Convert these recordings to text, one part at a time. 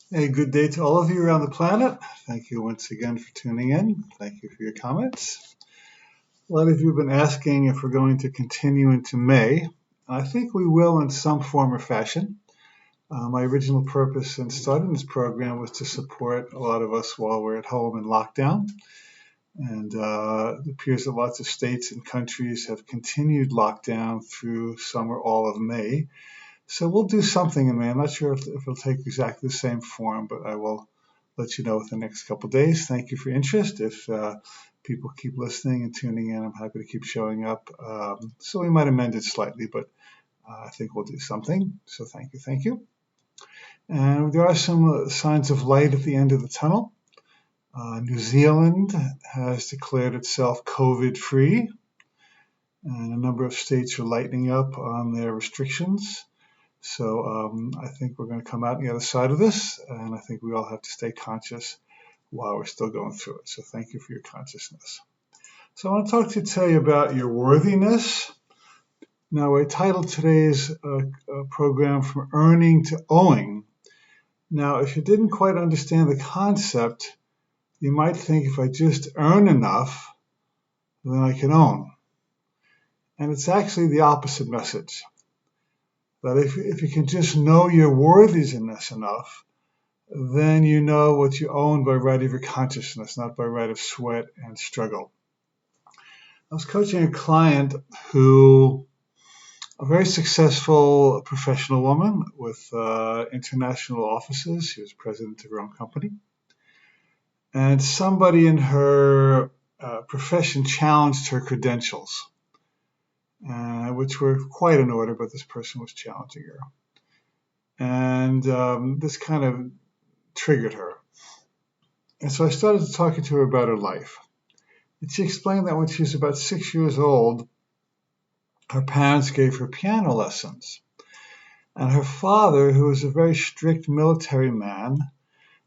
Hey, good day to all of you around the planet. Thank you once again for tuning in. Thank you for your comments. A lot of you have been asking if we're going to continue into May. I think we will in some form or fashion. My original purpose in starting this program was to support a lot of us while we're at home in lockdown. And it appears that lots of states and countries have continued lockdown through some or all of May. So we'll do something in May. I'm not sure if it'll take exactly the same form, but I will let you know within the next couple of days. Thank you for your interest. If people keep listening and tuning in, I'm happy to keep showing up. So we might amend it slightly, but I think we'll do something. So thank you, thank you. And there are some signs of light at the end of the tunnel. New Zealand has declared itself COVID-free, and a number of states are lightening up on their restrictions. So I think we're going to come out on the other side of this, and I think we all have to stay conscious while we're still going through it. So thank you for your consciousness. So I want to talk to you today about your worthiness. Now, I titled today's program From Earning to Owing. Now, if you didn't quite understand the concept, you might think if I just earn enough, then I can own. And it's actually the opposite message. That if you can just know your worthiness enough, then you know what you own by right of your consciousness, not by right of sweat and struggle. I was coaching a client who, a very successful professional woman with international offices. She was president of her own company. And somebody in her profession challenged her credentials, which were quite in order, but this person was challenging her. And this kind of triggered her. And so I started talking to her about her life. And she explained that when she was about 6 years old, her parents gave her piano lessons. And her father, who was a very strict military man,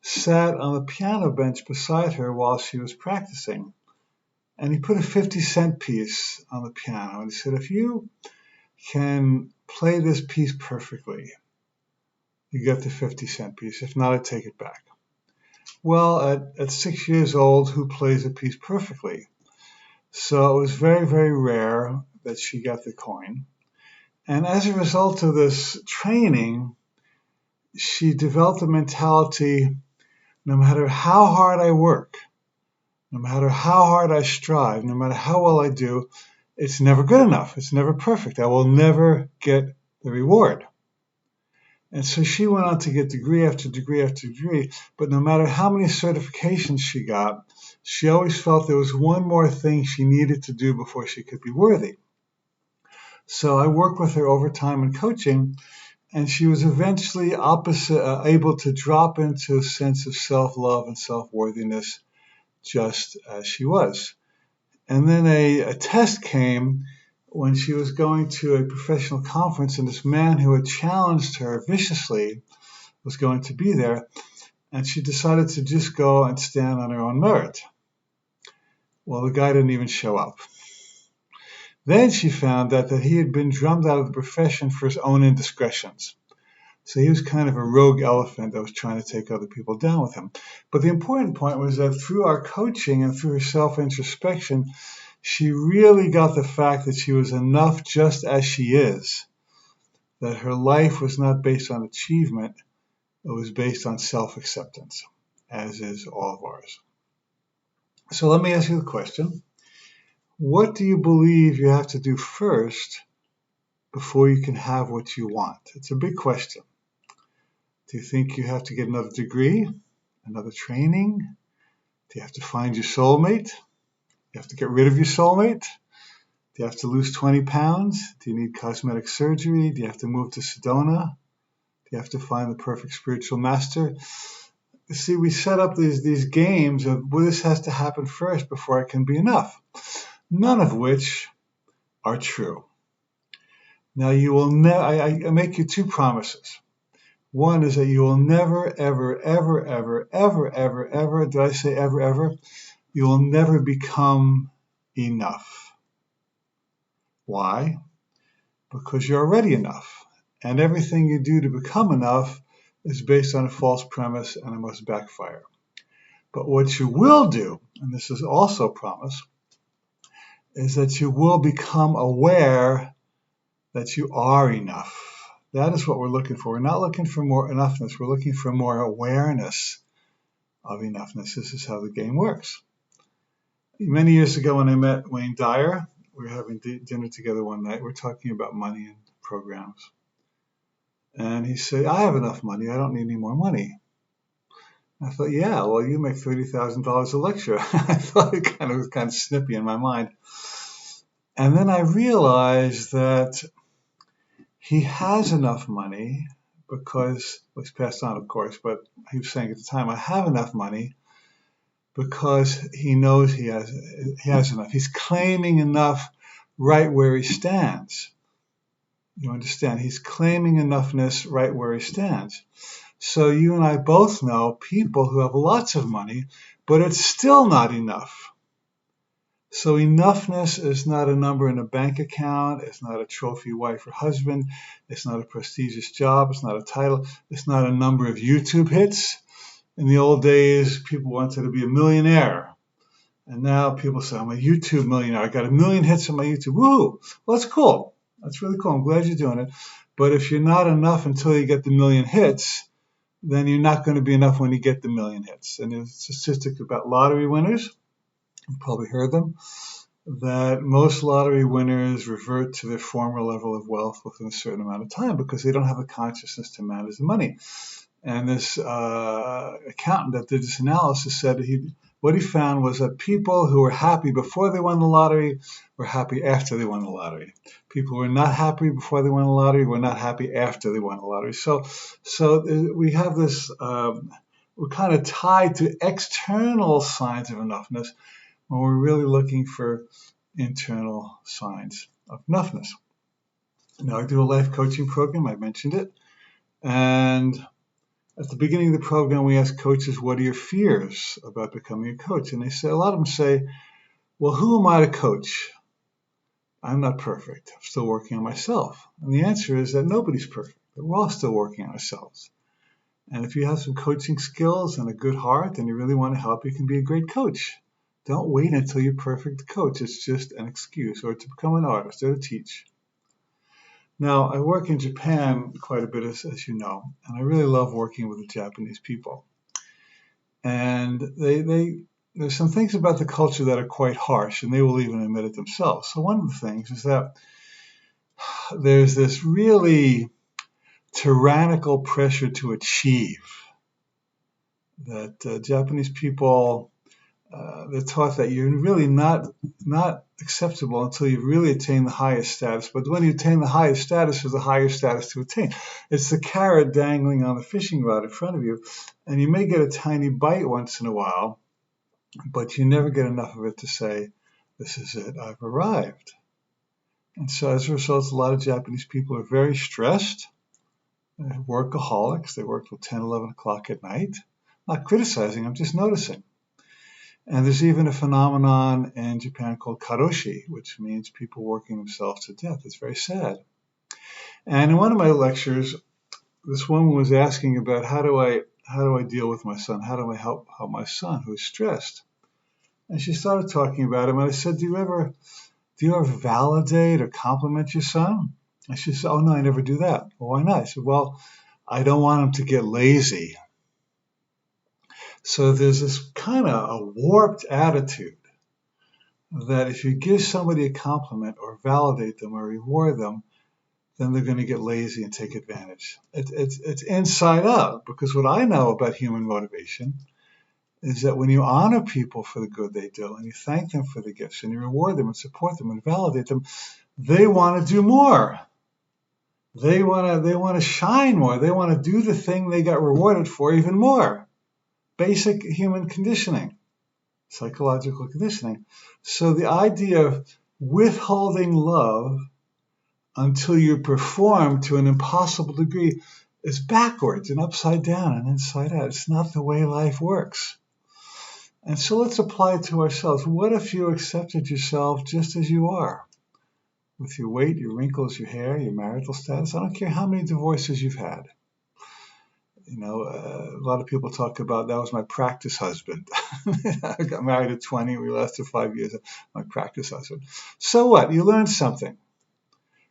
sat on the piano bench beside her while she was practicing. And he put a 50-cent piece on the piano. And he said, if you can play this piece perfectly, you get the 50-cent piece. If not, I take it back. Well, at 6 years old, who plays a piece perfectly? So it was very, very rare that she got the coin. And as a result of this training, she developed a mentality, no matter how hard I work, no matter how hard I strive, no matter how well I do, it's never good enough. It's never perfect. I will never get the reward. And so she went on to get degree after degree after degree, but no matter how many certifications she got, she always felt there was one more thing she needed to do before she could be worthy. So I worked with her over time in coaching, and she was eventually able to drop into a sense of self-love and self-worthiness just as she was. And then a test came when she was going to a professional conference, and this man who had challenged her viciously was going to be there, and she decided to just go and stand on her own merit. Well, the guy didn't even show up. Then she found that he had been drummed out of the profession for his own indiscretions. So he was kind of a rogue elephant that was trying to take other people down with him. But the important point was that through our coaching and through her self-introspection, she really got the fact that she was enough just as she is, that her life was not based on achievement, it was based on self-acceptance, as is all of ours. So let me ask you the question. What do you believe you have to do first before you can have what you want? It's a big question. Do you think you have to get another degree, another training? Do you have to find your soulmate? You have to get rid of your soulmate? Do you have to lose 20 pounds? Do you need cosmetic surgery? Do you have to move to Sedona? Do you have to find the perfect spiritual master? You see, we set up these games of, well, this has to happen first before it can be enough, none of which are true. Now, you will I make you two promises. One is that you will never, ever, ever, ever, ever, ever, ever, did I say ever, ever? You will never become enough. Why? Because you're already enough. And everything you do to become enough is based on a false premise and it must backfire. But what you will do, and this is also a promise, is that you will become aware that you are enough. That is what we're looking for. We're not looking for more enoughness. We're looking for more awareness of enoughness. This is how the game works. Many years ago when I met Wayne Dyer, we were having dinner together one night. We're talking about money and programs. And he said, I have enough money. I don't need any more money. I thought, yeah, well, you make $30,000 a lecture. I thought it was kind of snippy in my mind. And then I realized that he has enough money because, well, he's passed on, of course, but he was saying at the time, I have enough money because he knows he has enough. He's claiming enough right where he stands. You understand? He's claiming enoughness right where he stands. So you and I both know people who have lots of money, but it's still not enough. So enoughness is not a number in a bank account. It's not a trophy wife or husband. It's not a prestigious job. It's not a title. It's not a number of YouTube hits. In the old days, people wanted to be a millionaire. And now people say, I'm a YouTube millionaire. I got 1 million hits on my YouTube. Woo! Well, that's cool. That's really cool. I'm glad you're doing it. But if you're not enough until you get the 1 million hits, then you're not going to be enough when you get the 1 million hits. And there's a statistic about lottery winners. You've probably heard them, that most lottery winners revert to their former level of wealth within a certain amount of time because they don't have a consciousness to manage the money. And this accountant that did this analysis said what he found was that people who were happy before they won the lottery were happy after they won the lottery. People who were not happy before they won the lottery were not happy after they won the lottery. So we have this, we're kind of tied to external signs of enoughness when we're really looking for internal signs of enoughness. Now, I do a life coaching program. I mentioned it. And at the beginning of the program, we ask coaches, what are your fears about becoming a coach? And a lot of them say, well, who am I to coach? I'm not perfect. I'm still working on myself. And the answer is that nobody's perfect. We're all still working on ourselves. And if you have some coaching skills and a good heart and you really want to help, you can be a great coach. Don't wait until you're perfect to coach. It's just an excuse, or to become an artist or to teach. Now, I work in Japan quite a bit, as you know, and I really love working with the Japanese people. And there's some things about the culture that are quite harsh, and they will even admit it themselves. So one of the things is that there's this really tyrannical pressure to achieve, that Japanese people, they're taught that you're really not acceptable until you've really attained the highest status. But when you attain the highest status, there's a higher status to attain. It's the carrot dangling on the fishing rod in front of you, and you may get a tiny bite once in a while, but you never get enough of it to say, this is it, I've arrived. And so as a result, a lot of Japanese people are very stressed. They're workaholics. They work till 10, 11 o'clock at night. I'm not criticizing, I'm just noticing. And there's even a phenomenon in Japan called karoshi, which means people working themselves to death. It's very sad. And in one of my lectures, this woman was asking about how do I deal with my son? How do I help my son who's stressed? And she started talking about him. And I said, do you ever validate or compliment your son? And she said, oh, no, I never do that. Well, why not? I said, well, I don't want him to get lazy. So there's this kind of a warped attitude that if you give somebody a compliment or validate them or reward them, then they're going to get lazy and take advantage. It's inside out, because what I know about human motivation is that when you honor people for the good they do and you thank them for the gifts and you reward them and support them and validate them, they want to do more. They want to shine more. They want to do the thing they got rewarded for even more. Basic human conditioning, psychological conditioning. So the idea of withholding love until you perform to an impossible degree is backwards and upside down and inside out. It's not the way life works. And so let's apply it to ourselves. What if you accepted yourself just as you are? With your weight, your wrinkles, your hair, your marital status. I don't care how many divorces you've had. A lot of people talk about that was my practice husband. I got married at 20. We lasted 5 years. My practice husband. So what? You learned something.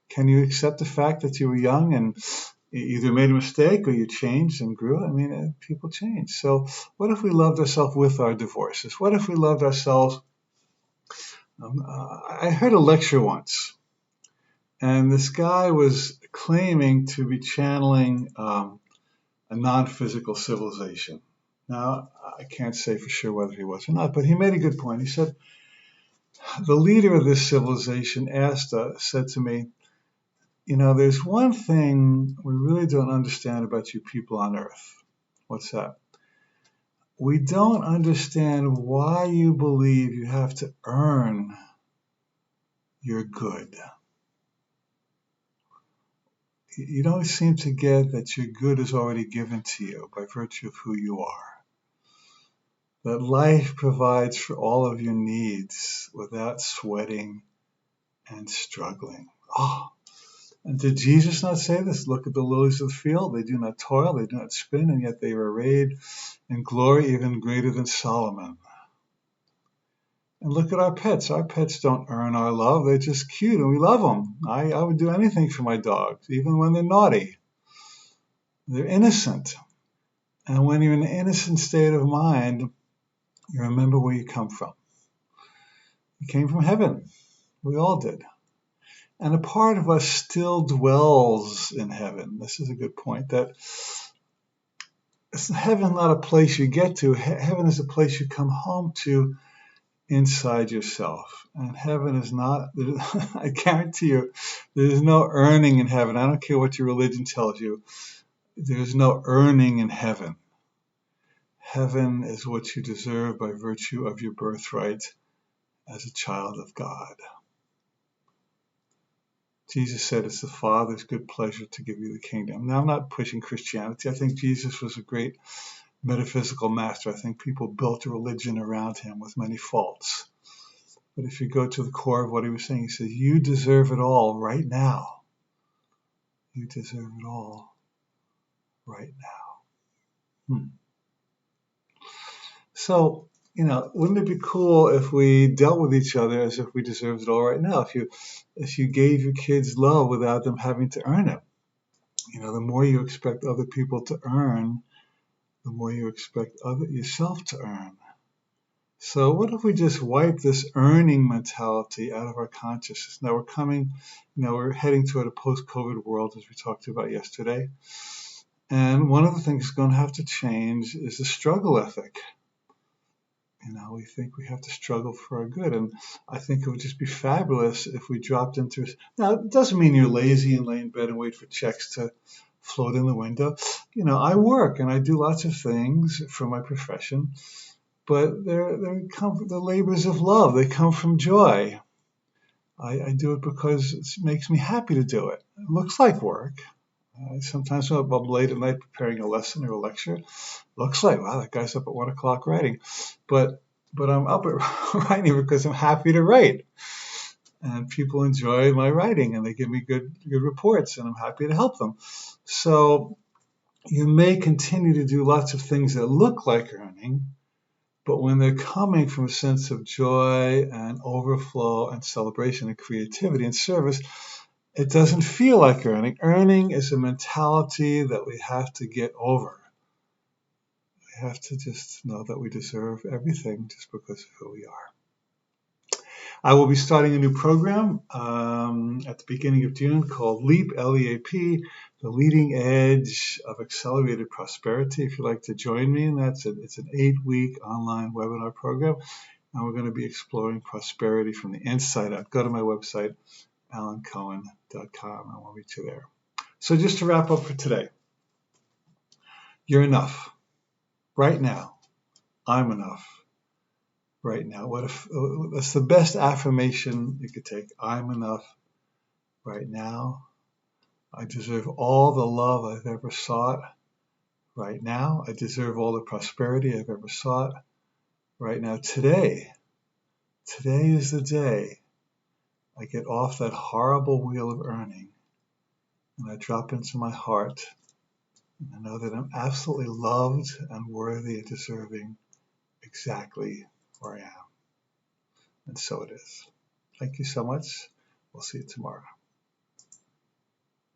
Can you accept the fact that you were young and you either made a mistake or you changed and grew? I mean, people change. So what if we loved ourselves with our divorces? What if we loved ourselves? I heard a lecture once, and this guy was claiming to be channeling a non-physical civilization. Now, I can't say for sure whether he was or not, but he made a good point. He said, the leader of this civilization said to me, there's one thing we really don't understand about you people on Earth. What's that? We don't understand why you believe you have to earn your good. You don't seem to get that your good is already given to you by virtue of who you are. That life provides for all of your needs without sweating and struggling. Oh, and did Jesus not say this? Look at the lilies of the field. They do not toil, they do not spin, and yet they are arrayed in glory even greater than Solomon. And look at our pets. Our pets don't earn our love. They're just cute, and we love them. I would do anything for my dogs, even when they're naughty. They're innocent. And when you're in an innocent state of mind, you remember where you come from. You came from heaven. We all did. And a part of us still dwells in heaven. This is a good point. That heaven is not a place you get to. Heaven is a place you come home to inside yourself. And heaven is not, I guarantee you, there's no earning in heaven. I don't care what your religion tells you. There's no earning in heaven. Heaven is what you deserve by virtue of your birthright as a child of God. Jesus said it's the Father's good pleasure to give you the kingdom. Now, I'm not pushing Christianity. I think Jesus was a great metaphysical master. I think people built a religion around him with many faults. But if you go to the core of what he was saying, he says, you deserve it all right now. You deserve it all right now. So, wouldn't it be cool if we dealt with each other as if we deserved it all right now? If you gave your kids love without them having to earn it. The more you expect other people to earn, the more you expect yourself to earn. So what if we just wipe this earning mentality out of our consciousness? Now we're heading toward a post-COVID world, as we talked about yesterday. And one of the things that's going to have to change is the struggle ethic. We think we have to struggle for our good. And I think it would just be fabulous if we dropped into... Now, it doesn't mean you're lazy and lay in bed and wait for checks to float in the window. I work and I do lots of things for my profession, but they come from the labors of love. They come from joy. I do it because it makes me happy to do it. It looks like work. Sometimes I'm up late at night preparing a lesson or a lecture. Looks like, wow, that guy's up at 1 o'clock writing. But I'm up at writing because I'm happy to write. And people enjoy my writing and they give me good reports and I'm happy to help them. So you may continue to do lots of things that look like earning, but when they're coming from a sense of joy and overflow and celebration and creativity and service, it doesn't feel like earning. Earning is a mentality that we have to get over. We have to just know that we deserve everything just because of who we are. I will be starting a new program at the beginning of June called LEAP, L-E-A-P, the Leading Edge of Accelerated Prosperity. If you'd like to join me in that, it's an 8-week online webinar program, and we're going to be exploring prosperity from the inside out. Go to my website, alancohen.com. I will meet you there. So just to wrap up for today, you're enough. Right now, I'm enough. Right now, that's the best affirmation you could take. I'm enough. Right now, I deserve all the love I've ever sought. Right now, I deserve all the prosperity I've ever sought. Right now, today is the day I get off that horrible wheel of earning and I drop into my heart And I know that I'm absolutely loved and worthy and deserving exactly where I am. And so it is. Thank you so much. We'll see you tomorrow.